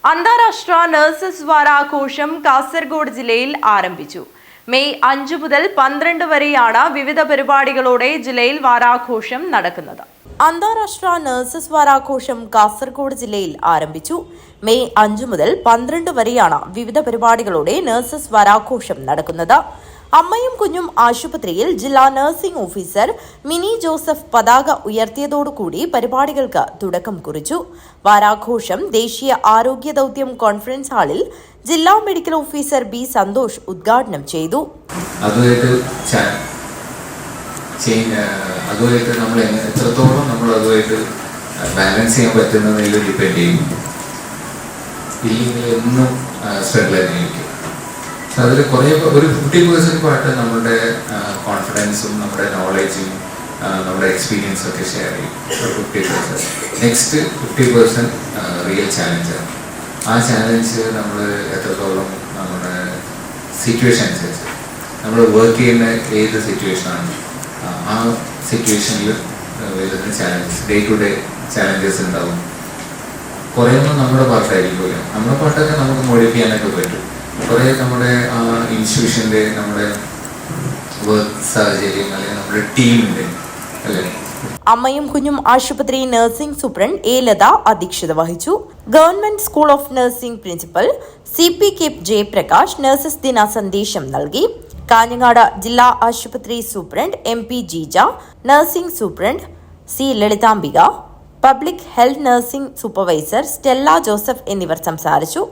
അന്താരാഷ്ട്ര നഴ്സസ് വാരാഘോഷം കാസർഗോഡ് ജില്ലയിൽ ആരംഭിച്ചു. മെയ് 5 മുതൽ 12 വരെയാണ് വിവിധ പരിപാടികളോടെ ജില്ലയിൽ വാരാഘോഷം നടക്കുന്നത്. അന്താരാഷ്ട്ര നഴ്സസ് വാരാഘോഷം കാസർഗോഡ് ജില്ലയിൽ ആരംഭിച്ചു. മെയ് 5 മുതൽ 12 വരെയാണ് വിവിധ പരിപാടികളോടെ നഴ്സസ് വാരാഘോഷം നടക്കുന്നത്. അമ്മയും കുഞ്ഞും ആശുപത്രിയിൽ ജില്ലാ നഴ്സിംഗ് ഓഫീസർ മിനി ജോസഫ് പതാക ഉയർത്തിയതോടുകൂടി പരിപാടികൾക്ക് തുടക്കം കുറിച്ചു. വാരാഘോഷം ദേശീയ ആരോഗ്യ ദൌത്യം കോൺഫറൻസ് ഹാളിൽ ജില്ലാ മെഡിക്കൽ ഓഫീസർ ബി സന്തോഷ് ഉദ്ഘാടനം ചെയ്തു. അതുമായിട്ട് നമ്മൾ എത്രത്തോളം നമ്മൾ അതുമായിട്ട് ബാലൻസ് ചെയ്യാൻ പറ്റുന്നതിൽ ഡിപ്പെൻഡ് ചെയ്യും. ഇല്ലെങ്കിൽ എന്നും സ്ട്രഗിൾ തന്നെയായിരിക്കും. അതിൽ കുറേ ഒരു 50% പാർട്ട് നമ്മുടെ കോൺഫിഡൻസും നമ്മുടെ നോളജും നമ്മുടെ എക്സ്പീരിയൻസും ഒക്കെ ഷെയർ ചെയ്യും. 50%. നെക്സ്റ്റ് 50% റിയൽ ചാലഞ്ചാണ്. ആ ചാലഞ്ച് നമ്മൾ എത്രത്തോളം നമ്മുടെ സിറ്റുവേഷൻ അനുസരിച്ച് നമ്മൾ വർക്ക് ചെയ്യുന്ന ഏത് സിറ്റുവേഷനാണ് ആ സിറ്റുവേഷനിൽ വരുന്ന challenges, day to day challenges ഉണ്ടാവും. കുറേയൊന്നും നമ്മുടെ പാർട്ടായിരിക്കില്ല. നമ്മുടെ പാട്ടൊക്കെ നമുക്ക് മോഡിഫൈ ചെയ്യാനൊക്കെ പറ്റും. കുറേ നമ്മുടെ ഇൻസ്റ്റിറ്റ്യൂഷൻ്റെ നമ്മുടെ വർക്ക് സാഹചര്യം അല്ലെങ്കിൽ നമ്മുടെ ടീമിൻ്റെ അല്ലേ. അമ്മയും കുഞ്ഞും ആശുപത്രി നഴ്സിംഗ് സൂപ്രണ്ട് എ ലത അധ്യക്ഷത വഹിച്ചു. Government school of nursing principal CP K Jayaprakash nurses ദിന സന്ദേശം നൽകി. കാഞ്ഞങ്ങാട് ജില്ലാ ആശുപത്രി superintendent MP Jeeja, nursing superintendent C Lalithambika, public health nursing supervisor Stella Joseph എന്നിവർ സംസാരിച്ചു.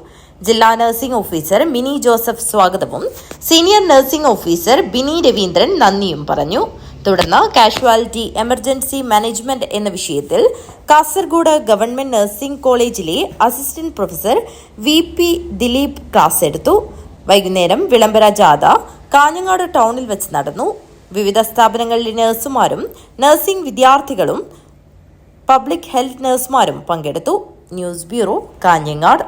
ജില്ലാ നഴ്സിംഗ് ഓഫീസർ മിനി ജോസഫ് സ്വാഗതവും senior nursing officer Bini Raveendran നന്ദിയും പറഞ്ഞു. തുടർന്ന് കാഷ്വാലിറ്റി എമർജൻസി മാനേജ്മെന്റ് എന്ന വിഷയത്തിൽ കാസർഗോഡ് ഗവൺമെന്റ് നഴ്സിംഗ് കോളേജിലെ assistant professor VP Dileep class എടുത്തു. വൈകുന്നേരം വിളംബര ജാഥ കാഞ്ഞങ്ങാട് ടൗണിൽ വെച്ച് നടന്നു. വിവിധ സ്ഥാപനങ്ങളിലെ നഴ്സുമാരും നഴ്സിംഗ് വിദ്യാർത്ഥികളും പബ്ലിക് ഹെൽത്ത് നഴ്സുമാരും പങ്കെടുത്തു. News bureau, Kanhangad.